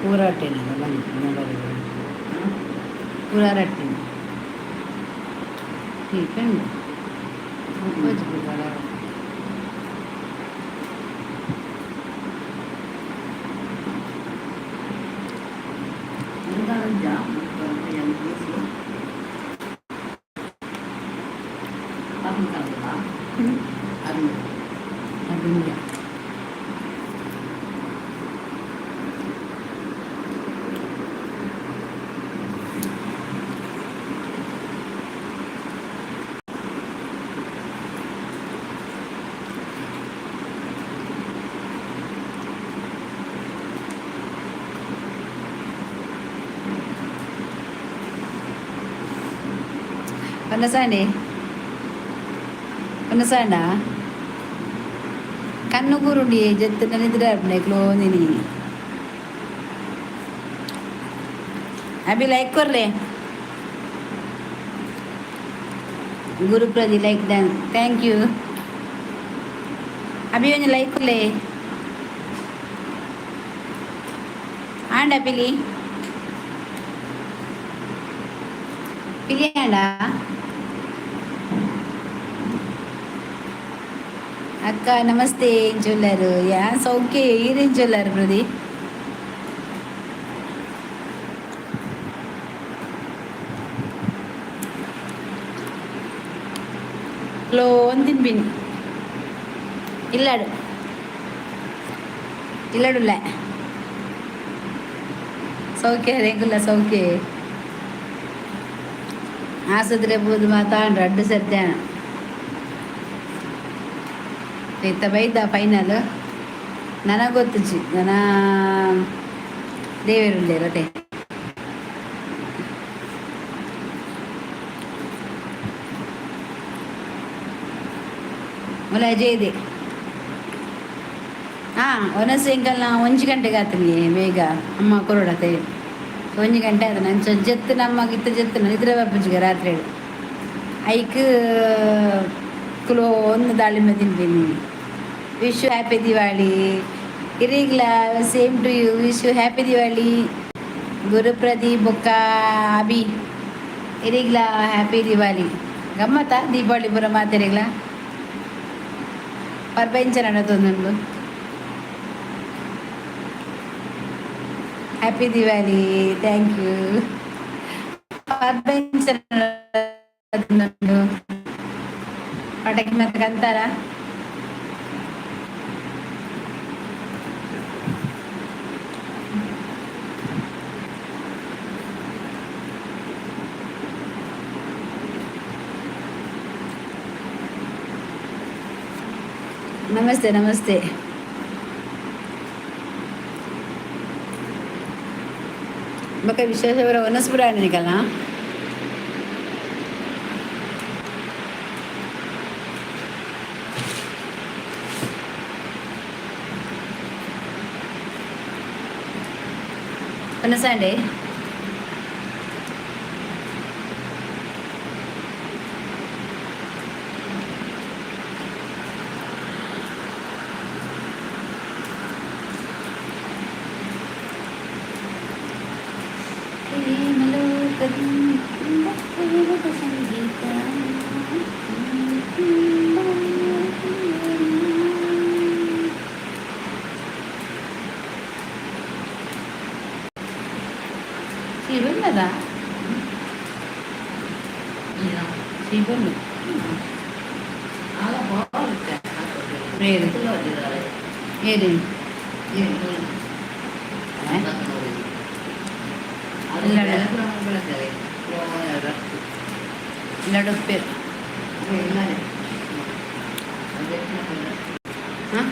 पूरा टेन पूरा रट्टी ठीक है कुछ भी बड़ा अभी పనసండి పనసండా కన్ను కూరుండి చెప్తున్న నిద్ర క్లోని अभी लाइक कर ले गुरुप्रदी लाइक डन थैंक यू अभी ಒಂದು लाइक कर ले आंड पिली पिली आंडा అక్క నమస్తే ఏం చూడారు యా సౌకే ఏం చూడారు ప్రది లో తినిపిని ఇల్లాడు ఇల్లాడులే సౌకే రేగుల సౌకే ಆಸ್ಪತ್ರೆ ಬೋದು ಮಾತಾಡ್ರೆ ಅಡ್ಡು ಸರ್ತಾನ ಇತ್ತ ಬೈದ ಫೈನಲ್ ನನಗೆ ಗೊತ್ತಿಚ್ಚಿ ನನ್ನ ದೇವೇರುಳ್ಳಿ ರೊತೆ ಮೊಲ ಅಜಯ್ ಇದೆ ಹಾಂ ಒಂದೊಂದು ಎಂಕಲ್ ನಾ 1 ಗಂಟೆಗೆ ಆತೀನಿ ಬೇಗ ಅಮ್ಮ ಕೊರೋಡತೆ 1 ಗಂಟೆ ಆದ ನಾನು ಜತ್ತು ನಮಗೆ ಇತ್ತ ಜತ್ತು ನಿದ್ರೆ ಬಪ್ಪಜಿಗೆ ರಾತ್ರಿ ಐಕ್ ಕಿಲೋ ಒಂದು ದಾಳಿಂಬೆ ತಿಂತೀನಿ ವಿಶ್ ಯು ಹ್ಯಾಪಿ ದಿವಾಳಿ ಇರಿಗ್ಲ same to you wish you happy Diwali Gurupradeep ಬೊಕ್ಕ ಅಭಿ ಇರಿಗ್ಲ ಹ್ಯಾಪಿ ದಿವಾಳಿ ಗಮ್ಮತ್ತಾ ದೀಪಾವಳಿ ಪೂರ ಮಾತಾಡಿಗ್ಲ ಪರ್ಪಂಚ ನಡತೊಂದುಂಡು ಹ್ಯಾಪಿ ದಿವಾಳಿ ಥ್ಯಾಂಕ್ ಯು ಪರ್ಪಂಚ ಪಟಾಕಿ ಮತ್ತೆ ಕಂತಾರ ನಮಸ್ತೆ ನಮಸ್ತೆ ಬಕ್ಕ Vishweshwar ವನಸ್ಪುರ ನಿಕಲ್ಲ వనసండి Sibun na Sibun. Really? Really? Ladupir. Huh?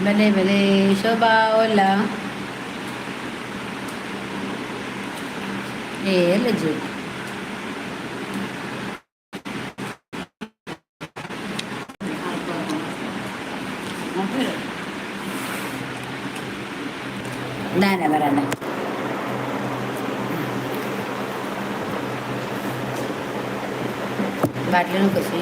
Bale, bale, Shoba, hola. ಲಜ್ಜು ನಾನೇ ಬರೋಣ ಬಾಟ್ಲಿನೂ ಕಸಿ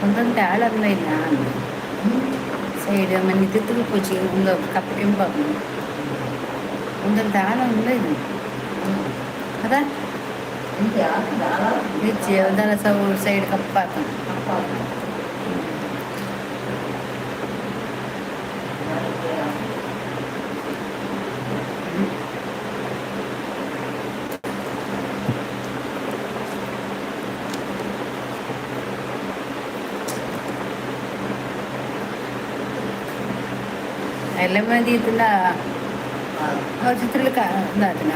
ಒಂದೊಂದು ಆಳಲ್ಲ ಇಲ್ಲ ಸೈಡ್ ಮನೆ ತಿತ್ತು ಪೂಜಿ ಒಂದು ಕಪ್ಪು ಕೆಂಪಾಕು ಒಂದೊಂದು ಆಳ ಇಲ್ಲ ಇದು ಅದಾ ನಿಚ್ಚಿ ಒಂದರ ಸೈಡ್ ಕಪ್ಪಾಕು ಎಲ್ಲ ಮಂದಿ ಇದನ್ನ ಚಿತ್ರಕ್ಕೆ ಅದನ್ನ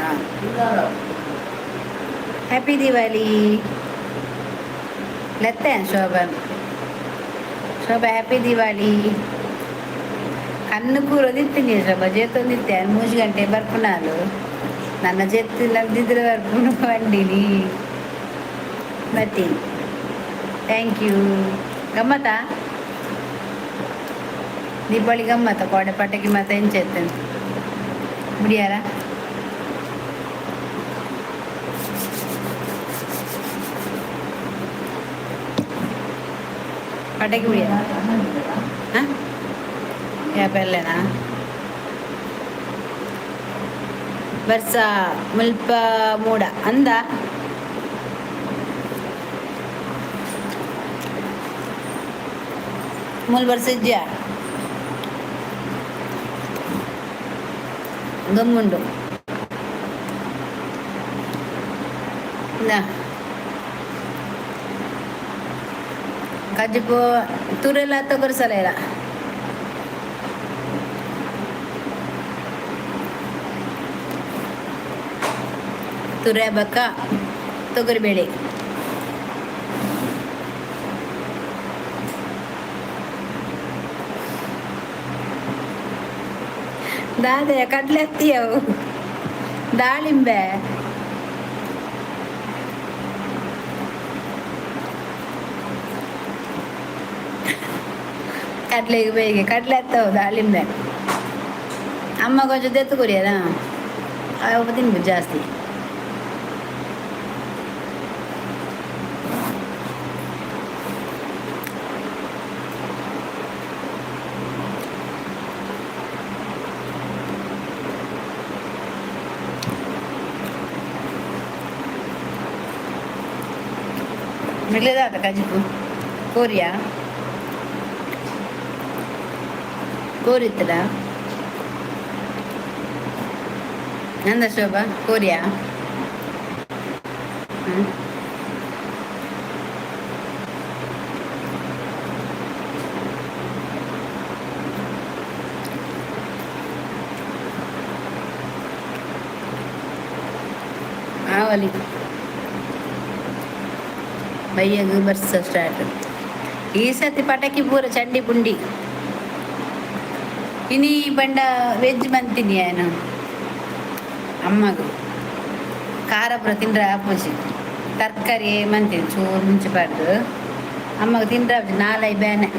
ಹ್ಯಾಪಿ ದಿವಾಲಿ ಲತ್ತೆ ಶೋಭಾ ಹ್ಯಾಪಿ ದಿವಾಲಿ ಕಣ್ಣು ಕೂರೋದಿತ್ತೀನಿ ಶೋಭಾ ಜೇತೊಂದಿತ್ತೆ 3 ಗಂಟೆ ಬರ್ಪುನಾಲು ನನ್ನ ಜೆತ್ತು ನಗ್ದಿದ್ರೆ ಬರ್ಪುನು ಬಂಡೀನಿ ಬರ್ತೀನಿ ಥ್ಯಾಂಕ್ ಯು ಗಮ್ಮತ್ತಾ ದೀಪಾವಳಿ ಗಮ್ಮತ್ತ ಕೋಡೆ ಪಟಾಕಿ ಮತ್ತೆ ಹೆಂಚೈತೆ ಬಿಡಿಯಾರ ಪಟಾಕಿ ಬಿಡಿಯಾರ ಹಾಂ ಯಾಪೆಲ್ಲನಾ ವರ್ಷ ಮುಲ್ಪ ಮೂಡ ಅಂದ ಮುಲ್ ವರ್ಷ ಇದ್ಯಾ ಗಮ್ಮುಂಡು ಕಜ್ಜಿಪು ತುರೆಲ್ಲ ತಗೊರ್ಸಲ್ಲ ಇಲ್ಲ ತುರೆ ಹಬ್ಬಕ್ಕ ತೊಗರಿಬೇಳೆ ದಾದೆ ಕಡ್ಲೆ ಹತ್ತಿಯವು ದಾಳಿಂಬೆ ಕಡ್ಲೆಗೆ ಬೇಗೆ ಕಡ್ಲೆ ಹತ್ತವು ದಾಳಿಂಬೆ ಅಮ್ಮ ಕೊಂಚ ತೆತ್ತು ಕೊರಿಯದ ಅವು ತಿನ್ಬೇಕು ಜಾಸ್ತಿ ಮಿಗ್ಲೇದಾದ ಕಜಿಪು ಕೋರಿಯಾ ಕೋರಿತ್ತಲ್ಲ ನಂದ ಶೋಭಾ ಕೋರಿಯಾ ಆವಲಿ ಬೈಯಾಗ ಬರ್ಸ ಸ್ಟಾರ್ಟ್ ಈ ಸತಿ ಪಟಾಕಿ ಪೂರ ಚಂಡಿ ಪುಂಡಿ ಇನಿ ಬಂಡ ವೆಜ್ ಮಂತೀನಿ ಏನು ಅಮ್ಮಗು ಖಾರ ಪುರ ತಿಂದ್ರೆ ಆಪೋಜಿ ತರಕಾರಿ ಮಂತೀನಿ ಚೂರು ಮುಂಚೆಬಾರ್ದು ಅಮ್ಮಗೆ ತಿಂದ್ರೆ ನಾಲೈ ಬೇನೆ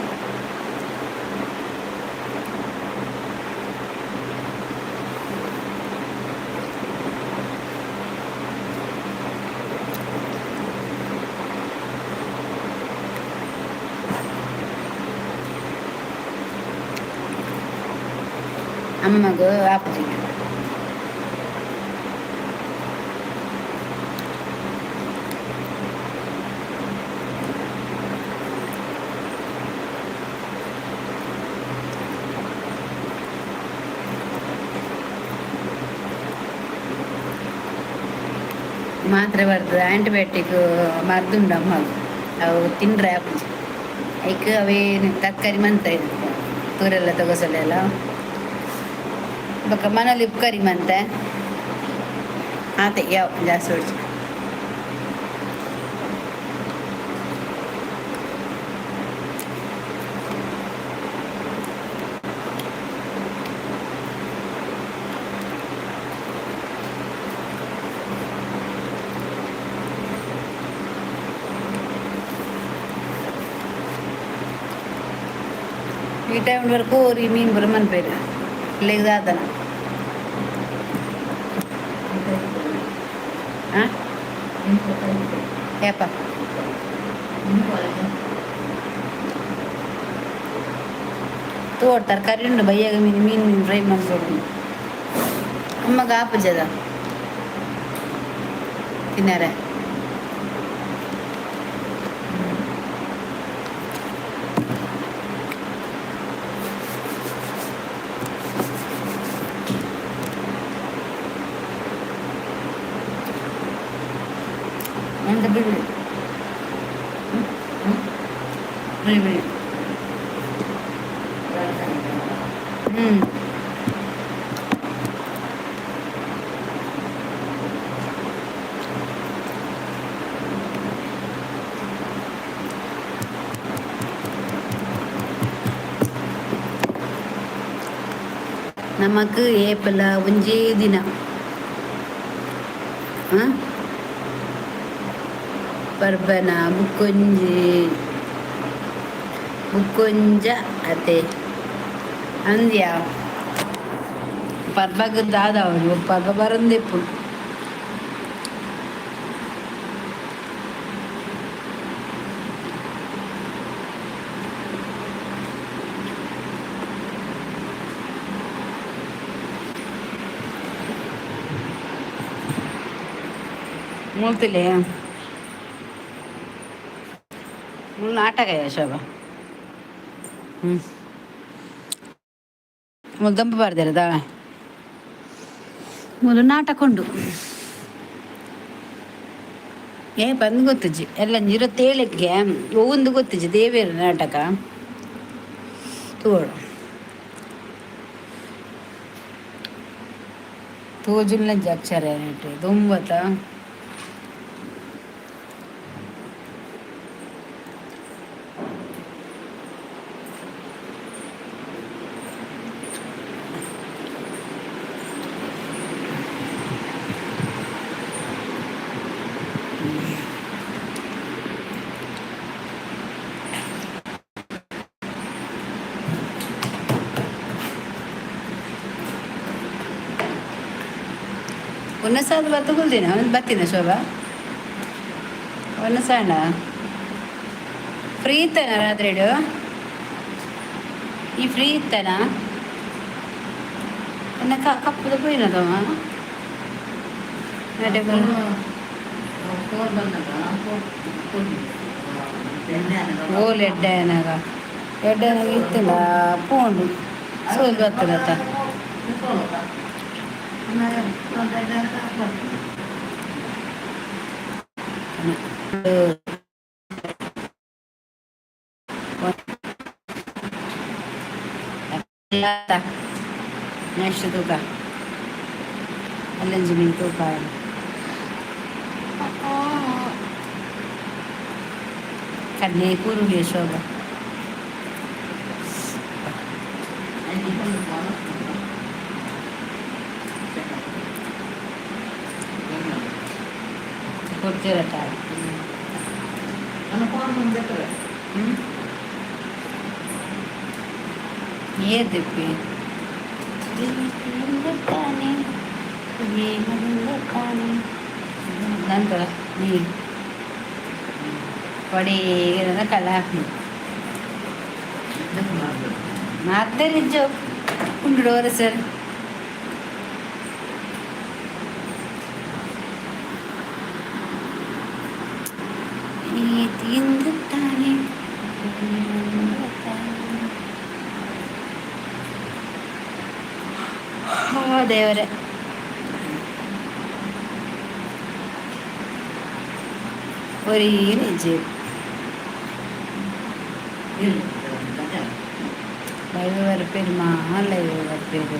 ಅಮ್ಮಗೂ ಆಪೋಜಿ ಮಾತ್ರೆ ಬರ್ತದೆ ಆ್ಯಂಟಿಬಯೋಟಿಕ್ ಮದ್ದುಂಡು ಅಮ್ಮಗು ಅವು ತಿಂದರೆ ಆಪುಜಿ ಐಕ್ ಅವೇನು ತರಕಾರಿ ಮಂತ ಇದು ತೂರೆಲ್ಲ ತಗೋಸಲೆಲ್ಲ ಬೊಕ್ಕ ಮನೇಲಿ ಉಪ್ಕರಿ ಮಂತೆ ಆತೆ ಯಾವ ಜಾಸ್ತಿ ಹೊಡ್ಸಿ ಈ ಟೈಮ್ ವರೆಗೂ ಕೋರಿ ಮೀನು ಬರ ಮನ್ಪೇರು ಇಲ್ಲಿಗೆ ದಾದನ ಹಾಂ ಏಪ ತೋಡ್ ತರಕಾರಿ ಉಂಡು ಬೈಯಾಗ ಮೀನು ಫ್ರೈ ಮಾಡ್ಕೊಡು ಅಮ್ಮಗ ಆಪಜದ ತಿನ್ನಾರೆ ಬಿಡಿ ಬಿಡಿ ಬಿಡಿ ನಮಕ್ ಏಪಲ ಒಂಜೇ ದಿನ ಪರ್ಬನ ಬುಕ್ಕೊಂಜ ಅತೆ ಅಂದ್ಯಾ ಪರ್ಬಗದ್ದು ಆದವರು ಪರ್ಬ ಬರಂದೆಪ್ಪು ಮೂತಿಲೆ ನಾಟಕ ಶೋಭ ಗಂಪು ಬಾರ್ದಿರದ ಮೊದಲು ನಾಟಕ ಉಂಡು ಬಂದು ಗೊತ್ತಿಜ್ಜಿ ಎಲ್ಲ 27ಕ್ಕೆ ಒಂದು ಗೊತ್ತಿಜ್ಜಿ ದೇವೇರು ನಾಟಕ ತೋಡು ತೋಜುಲ್ನಜ್ಜಿ ಅಕ್ಷರ ದೊಂಬತ್ತ ಒನ್ನಸಾದ ಬತ್ತಗೊಳ್ದೇನ ಬರ್ತೀನ ಶೋಭಾ ಒನ್ನಸಾಣ ಫ್ರೀ ಇತ್ತಾನ ರಾತ್ರಿಡು ಈ ಫ್ರೀ ಇತ್ತಾನ ಎನ್ನ ಕಪ್ಪದ ಪೋಯಿನದವ ಓಲ್ ಎಡ್ಡೆನಾಗ ಇತ್ತಿಲ್ಲ ಪೋಂಡು ಸೋಲ್ ಬರ್ತದತ್ತ ನೆಕ್ಸ್ಟ್ ತೂಕ ಅಲ್ಲಂಜಿ ಮೀನು ತೂಕ ಕಡ್ಲೆ ಕೂರುಳ್ಳಿ ಶೋಭ ಕೊಡ್ತಿರತ್ತ ಏದಿಪ್ಪಿ ತಾನೆ ತಾನೆ ನಂತರ ನೀ ಪಡೀರ ಕಳ್ಳ ಹಾಕಿ ಮತ್ತೆ ನಿಜ ಉಂಡೋರ ಸರ್ ತಾನೆ ದೇವರೇ ഒരു ഈനേജ് ലൈവ് വരപ്പേര് ലൈവ് വരപ്പേര്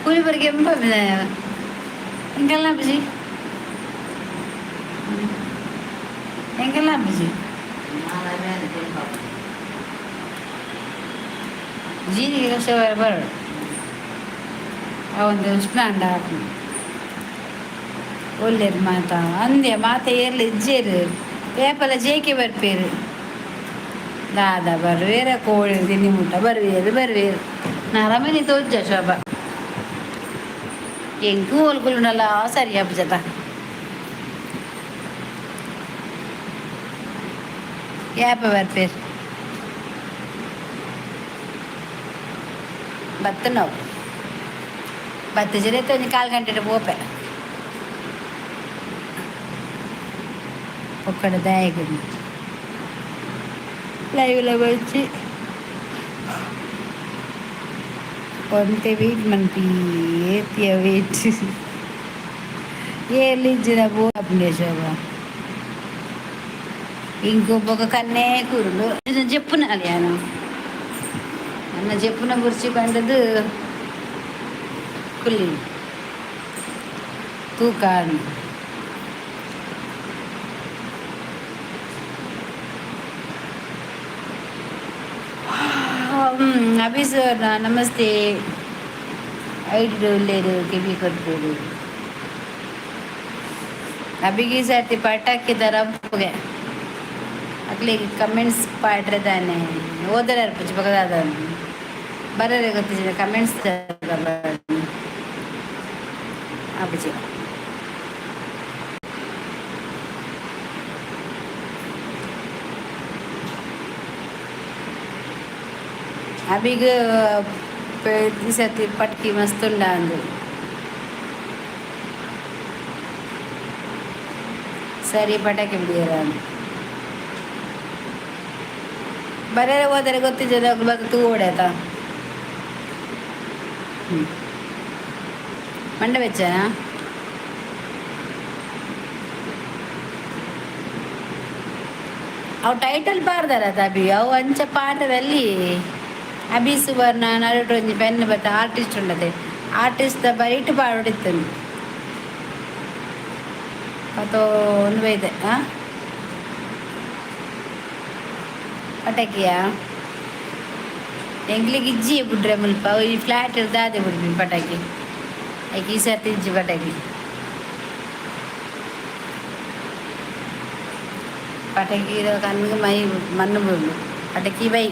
Ui, perché un po' enggak sih? Enggak sih? Jadi kita sebar awan terus nanda aku. Oler mata, ande mata yerle jer. Pepala jeke berper. Dada berwer, kol dini muta berwer. Naramani tuh jashaba. Engku olkulu nala sari apa jata? Ya apa berper? Batno. Batu jadi tuh nikal kan tidak bope. Pokoknya daya gitu. Layu baci. Konte wait manti, tiya wait. Ye lijna bo apne shaba. Inko boka kanne kurlo. Ini Jepun aliana. Karena Jepun bursi bandadu kuli. Tuh kan. अभी sir नमस्ते ले के भी कर दो अभी की साथी पाटा की तरफ हो गए अगले कमेंट्स पाट रहे थे ओदर कुछ बगदा बरे गोत्ती कमेंट्स आप अभी सती पटकी मस्त सरी पटाके बिड़ीरा बरे होದರೆ ಗೊತ್ತಿದ್ದದ ಬಂದು ತೂ ಓಡಾಯ್ತಾ ಮಂಡ ಬೆಚ್ಚನಾ ಅವು ಟೈಟಲ್ ಪಾಡ್ದಾರದ ಅಭಿ ಅವು ಅಂಚ ಪಾಠದಲ್ಲಿ ಅಭಿ ಸುವರ್ಣ ನಡುಟು ಒಂಜಿ ಪೆನ್ ಬತ್ತ ಆರ್ಟಿಸ್ಟ್ ಉಂಡದೆ ಆರ್ಟಿಸ್ಟ್ ಬೈಟ್ ಪಾಡೊಡಿತ್ತು ಪತೋ ಒಂದು ಬೈದೆ ಪಟಾಕಿಯ ಎಂಗ್ಲಿಗೆ ಇಜ್ಜಿ ಬಿಡ್ರೆ ಮುಲ್ಪ ಈ ಫ್ಲ್ಯಾಟ್ ಇರ್ದಾದೆ ಬಿಡ್ತೀನಿ ಪಟಾಕಿ ಐಕೆ ಈ ಸರ್ತಿ ಇಜ್ಜಿ ಪಟಾಕಿ ಪಟಾಕಿ ಕಣ್ಣಿಗೆ ಮೈ ಮಣ್ಣು ಬಿಡ್ಲು ಪಟಾಕಿ ಬೈ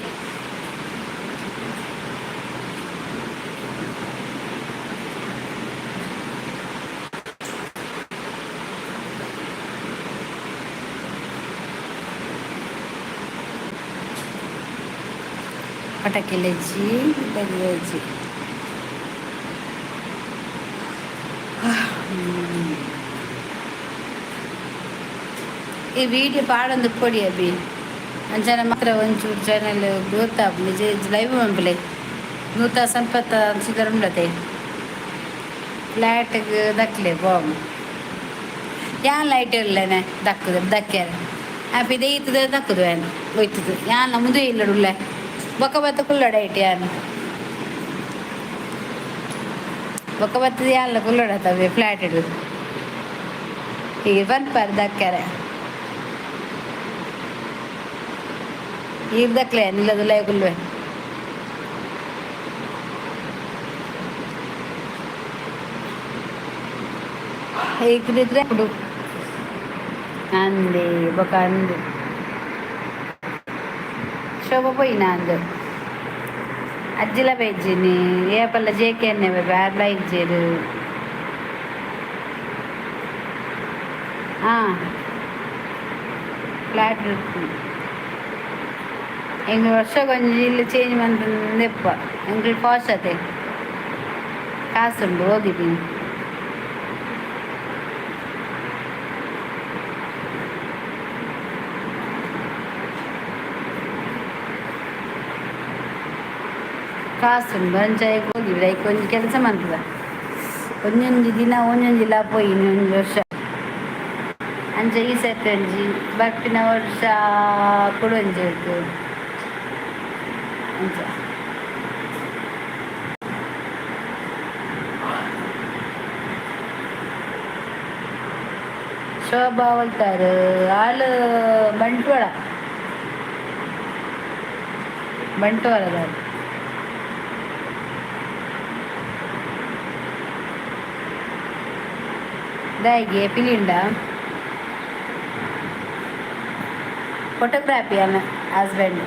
पटाके लेची लगी ಈ ವಿಡಿಯೋ ಪಾಡೊಂದು ಕೊಡಿ ಅಭಿ ಅಂಚನ ಮಾತ್ರ ಒಂಚೂರು ಚಾನಲ್ ಗ್ರೋತ್ ನಿಜ ಲೈವ್ ಮಂಪಲೆ ನೂತ ಸಂಪತ್ತ ಸಿಗರುಂಡತೆ ಫ್ಲ್ಯಾಟ್ಗೆ ದಕ್ಕಲೆ ಬಾಂಬ್ ಯಾನ್ ಲೈಟ್ ಇರಲೇನೆ ದಕ್ಕದ ದಕ್ಕ್ಯಾರ ಅಪ್ಪ ಇದೇ ಇತ್ತದ ತಕ್ಕದು ಏನು ಹೋಯ್ತದು ಯಾನ ಮುಂದೆ ಇಲ್ಲಡುಲ್ಲೆ ಬೊಕ್ಕ ಬತ್ತ ಕುಲ್ಲಡ ಇಟ್ಟು ಯಾನು ಬೊಕ್ಕ ಬತ್ತದ ಯಾಲ್ಲ ಕುಲ್ಲಡತ್ತವೆ ಫ್ಲ್ಯಾಟ್ ಇಡು ಈಗ ಬಂದ್ಪಾರ ದಕ್ಕಾರೆ ಈಗ ದಕ್ಲೆ ನಿಲ್ಲದು ಲಯ ಕುಲ್ವೆ ಹೇಗಿದ್ರೆ ಕೊಡು ಅಂದೆ ಬೊಕ್ಕ ಅಂದು ಶೋಭ పోయినా అందు అజ్జిల బెజ్జిని ఏపల్ల జేకేన్నే బ్యాడ్లా ఇచ్చారు ಫ್ಲ್ಯಾಟ್ ಎಂಗ್ ವರ್ಷ ಕೊಂಚ ಇಲ್ಲಿ ಚೇಂಜ್ ಮಂತೆಪ್ಪ ಎಂಗ್ಳು ಪಾಶತೆ ಕಾಸುಂಡು ಹೋಗಿದ್ದೀನಿ ಕಾಸುಂಡು ಅಂಚಾಯಿಗೆ ಹೋಗಿಬಿಡ ಈಗ ಕೊಂಚ ಕೆಲಸ ಮಾಡ್ತದ ಒಂದೊಂದು ದಿನ ಒಂದೊಂದಿಲ್ಲ ಪೋಯಿ ಇನ್ನೊಂದು ವರ್ಷ ಅಂಚ ಈ ಸೆಟ್ಟಂಜಿ ಬರ್ಪಿನ ವರ್ಷ ಕೊಡುವಂಜಿ ಇತ್ತು ಅಂಚ ಶೋಭಾ ಹೋಗ್ತಾರೆ ಆಳು ಬಂಟ್ವಾಳದ దాయిಗೆ పిలిండా ఫోటోగ్రఫీ అన్న హస్బెండ్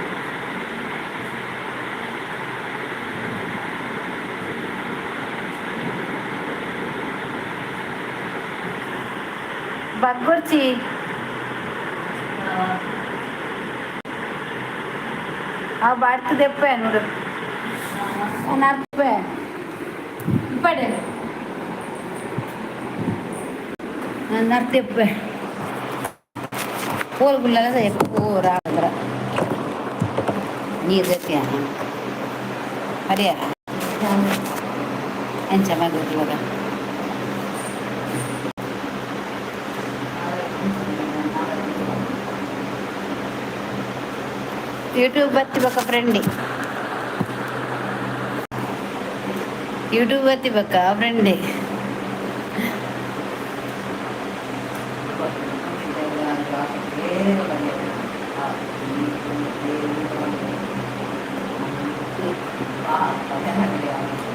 బగ్గొచ్చి బాడుతు తెప్పే నువ్వు నప్పే ఇప్పడే ನರ್ತೆಪ್ಪೆ ಪೋಲ್ಗುಲ್ಲ ಎಪ್ಪೋ ರಾತ್ರ ನೀರು ಜೊತೆ ಹರಿಯಾರ ಎಂಚ ಮಗದ ಯೂಟ್ಯೂಬ್ ಬತ್ತಿಬೇಕ ಫ್ರೆಂಡಿ ಯೂಟ್ಯೂಬ್ ಬತ್ತಿಬೇಕ ಫ್ರೆಂಡಿ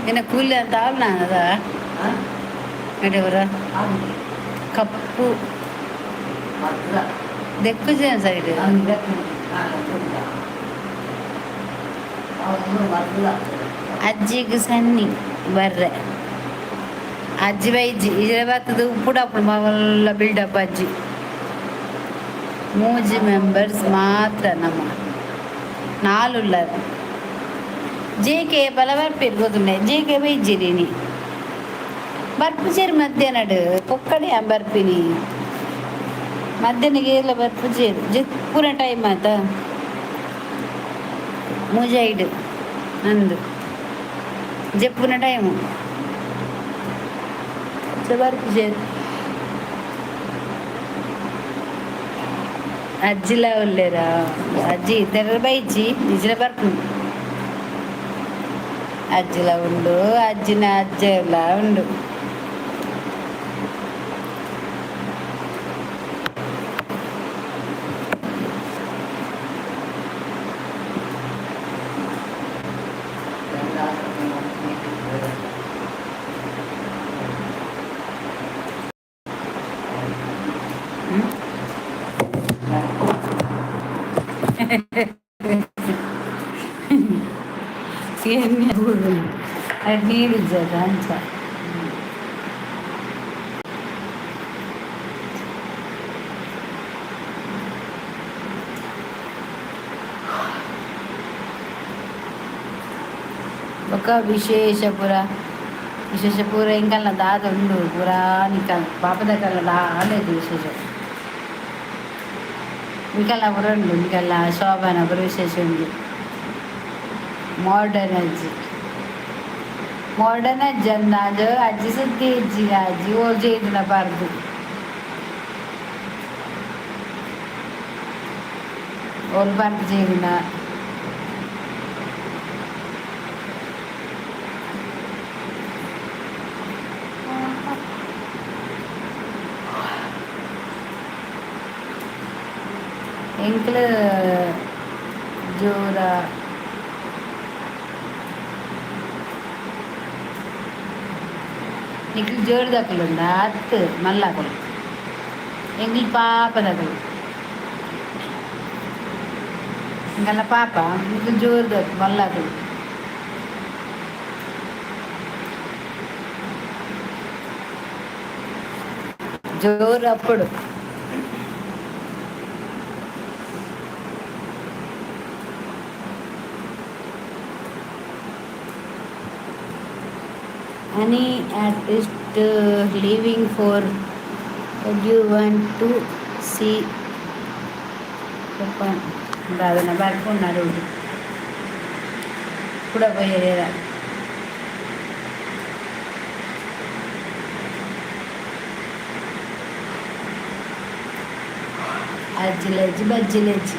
ಏನ ಕೂಲಿ ಅಂತ ಅವನ ಅದ ನಡಿಯವರ ಕಪ್ಪು ದೆಕ್ಕು ಜನ ಸೈಡ್ ಅಜ್ಜಿಗೆ ಸನ್ನಿ ಬರ್ರೆ ಅಜ್ಜಿ ಬೈಜಿ ಇದ್ರೆ ಬರ್ತದೆ ಉಪ್ಪುಡಪ್ಪು ಮಲ್ಲ ಬಿಲ್ಡಪ್ ಅಜ್ಜಿ 3 మెంబర్స్ ಮಾತ್ರ ನಮ್ಮ 4 ಉಳ್ಳರು ಜೇಕೆ ಬಲ ಬರ್ಪೇರು ಗೊತ್ತುಂಡೆ ಜೇಕೆ ಬೈಜಿರಿನಿ ಬರ್ಪುಜೇರು ಮಧ್ಯಾಹ್ನ ಪೊಕ್ಕಡೆ ಬರ್ಪಿನಿ ಮಧ್ಯಾಹ್ನಗೆ ಎಲ್ಲ ಬರ್ಪುಜೇರು ಪೂರ ಟೈಮ್ ಆತ ಮುಜೈಡ್ ನಂದು ಜಪ್ಪುನ ಟೈಮು ಬರ್ಪುಜೇರು ಅಜ್ಜಿಲ ಒಳ್ಳೆರ ಅಜ್ಜಿ ಇತರ ಬೈಜಿ ನಿಜಲ ಬರ್ಪು ಅಜ್ಜಿಲ ಉಂಡು ಅಜ್ಜಿನ ಅಜ್ಜ ಎಲ್ಲ ಉಂಡು అది నీళ్ళు అంచ ఒక విశేషపుర ఇంకా దాద ఉండు పురాణిక పాప దగ్గర రాలేదు విశేషం ఇంకల్లా రెండు ఇంకల్లా శోభన ఒకరు విశేషం ఉంది ಮಾಡರ್ನ್ ಅಜ್ಜಿ ಅಂದಾಜು ಅಜ್ಜಿ ಸುದ್ದಿ ಅಜ್ಜಿ ಓಜೆ ಇದನ್ನ ಬಾರ್ದು ಓಲ್ ಪಾರ್ಕ್ ಜೇಗಿನ ಎಂಕ್ಲು ಜೋರ ನಿಖಿಲ್ ಜೋರು ದಕ್ಕಲುಂಡ ಹತ್ತು ಮಲ್ಲಾಕಲು ಎಂಗಿಲ್ ಪಾಪ ದಕ್ಕಲು ఇంకల్లా పాప ఇంకా జోరు మళ్ళాదు జోరు అప్పుడు any artist leaving for would you want to see దాదన పడుకున్నాడు కూడా పోయేదా అజ్జిలేచి బజ్జిలేచి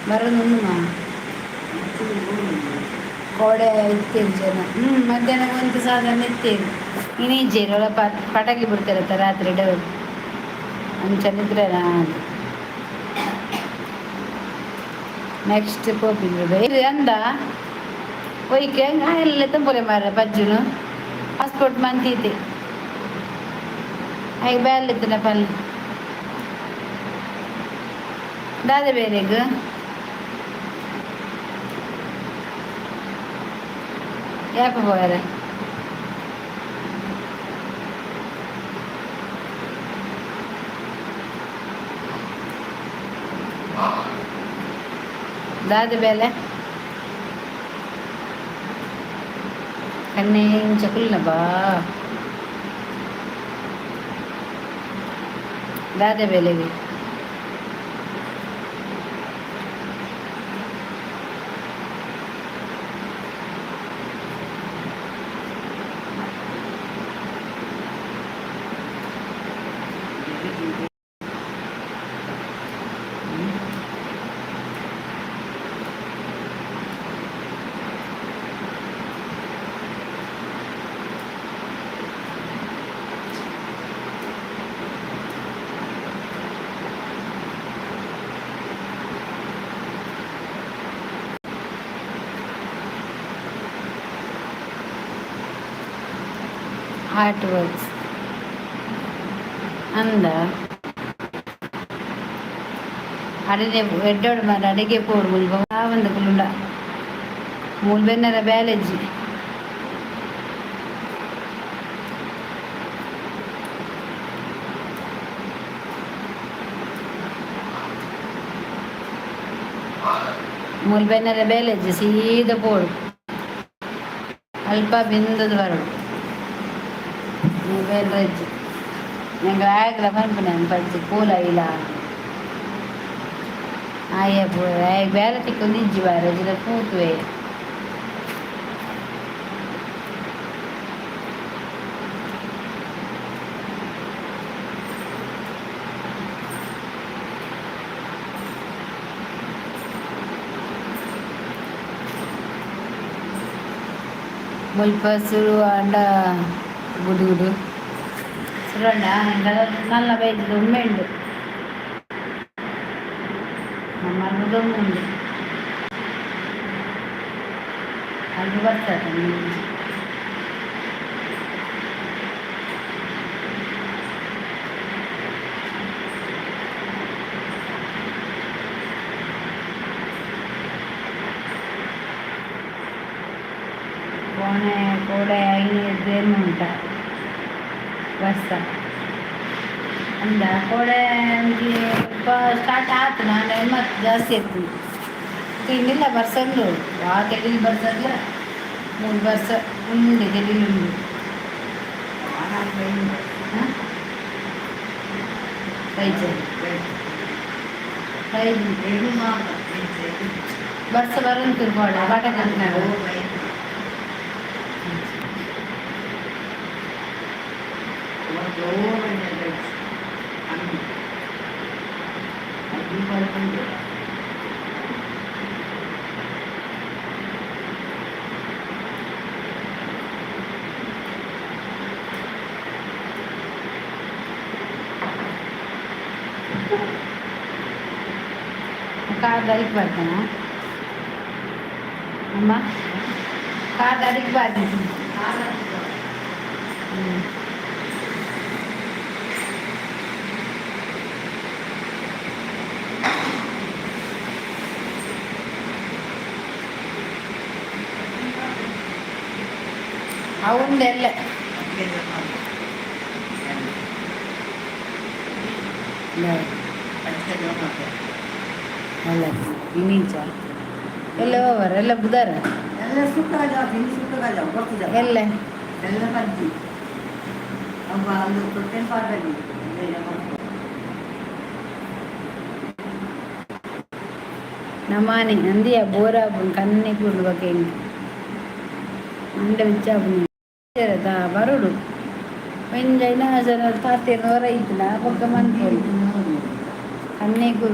మరొందుమా ಕೋಡೆ ಇತ್ತೇನು ಜನ ಮಧ್ಯಾಹ್ನ ಒಂದು ಸಾಧನ ಇತ್ತೇನು ಇನ್ನೀಜೇನು ಪಟಾಕಿ ಬಿಡ್ತಾರತ್ತ ರಾತ್ರಿ ಡೌನ್ ಅಂಚನಿದ್ರೆ ನೆಕ್ಸ್ಟ್ ಪೋಪಿದ್ರು ಅಂದ ಒಯ್ಕೆ ಎಲ್ಲ ತಂಬೋಲೆ ಮಾರ ಬಜ್ಜುನು ಪಾಸ್ಪೋರ್ಟ್ ಮಂತೈತಿ ಹಾಗೆ ಬ್ಯಾಲಿತ್ತನ ಪಲ್ಲೆ ದಾದ ಬೇರೆಗ ಯಾಕೆ ಹೋಗಾರೆ ದಾದ ಬೇಲೆ ಕಣ್ಣೆ ಚಕುಲ್ನ ಬಾ ದಾದ ಬೇಲೆಗೆ హార్ట్ వర్క్స్ అంద ಅಡಿಗೆ ಎಡ್ಡೋಡು ಮಾರ ಅಡಿಗೆ ಪೋಡು ಮುಲ್ಬ ಒಂದು ಕುಲುಂಡ ಮುಲ್ಬೆನ್ನರ ಬ್ಯಾಲೆಜ್ಜಿ ಮುಲ್ಬೆನ್ನರ ಬ್ಯಾಲೆಜ್ಜಿ ಸೀದ ಪೋಡು ಅಲ್ಪ ಬಿಂದದು ಬರೋಡು ಮೊಬೈಲ್ ರಜ್ಜಿ ഞങ്ങൾ ആയകളെ പണിപ്പിനാണ് പഠിച്ച് കൂലായില്ല ആയ വേലത്തിക്കൊന്ന് ഇഞ്ചി വരജിലെ പൂത്തുവേ മുൽപ്പസുരു ആണ്ട ഗുഡുഗുഡു చూడండి ఇంకా నల్ల వేసి ఉమ్మెండు మమ్మల్ని దొమ్ము ఉంది అది వస్తుంది ಕೋಡೆ ಐದು ఉంటా ವಸ್ತ ಅಂದ ಕೋಡೆ ಸ್ಟಾರ್ಟ್ ಆಯ್ತು ನಾನು ಮತ್ತು ಜಾಸ್ತಿ ಇರ್ತೀನಿ ತಿಂಡಿಲ್ಲ ಬರ್ಸಂಗ್ಲು ತೆಗಿಲಿ ಬರ್ಸಂಗ್ಲ 3 ವರ್ಷ ಉಂಡು ತೆಗಿಲಿ ಉಂಡು ವರ್ಷ ಬರಂತ ಬಾಟ ಕಾರ್ ದಾರಿಗೆ ಬರ್ತಾನ ಅಮ್ಮ ಕಾರ್ ದಾರಿಗೆ ಬರ್ತೀನಿ ಅವಂದೆಲ್ಲ ಅಲ್ಲ ಇನ್ನೀಚ ಎಲ್ಲ ಹೋಗಾರ ಎಲ್ಲ ಬುಧಾರ ಎಲ್ಲ ಸುತ್ತಾಗ ಎಲ್ಲ ಎಲ್ಲ ಬಜ್ಜಿ ಅವ ಒಂದು ತೊಟ್ಟೆನ ಪಾಡಲ್ಲಿ ನಮಾನೆ ನಂದಿಯ ಬೋರ ಕನ್ನೆ ಕೂಡುವ ಕೇಂದ್ರ ಅಂಡ ವಿಚಾಪುನಿ ಬರುಡು ಒಂಜೈನ ಜನ ತಾತೇನವರ ಇತ್ತಿನ ಪಕ್ಕ ಮನ್ಪೊಲಿ ಕನ್ನೆ ಕೂರು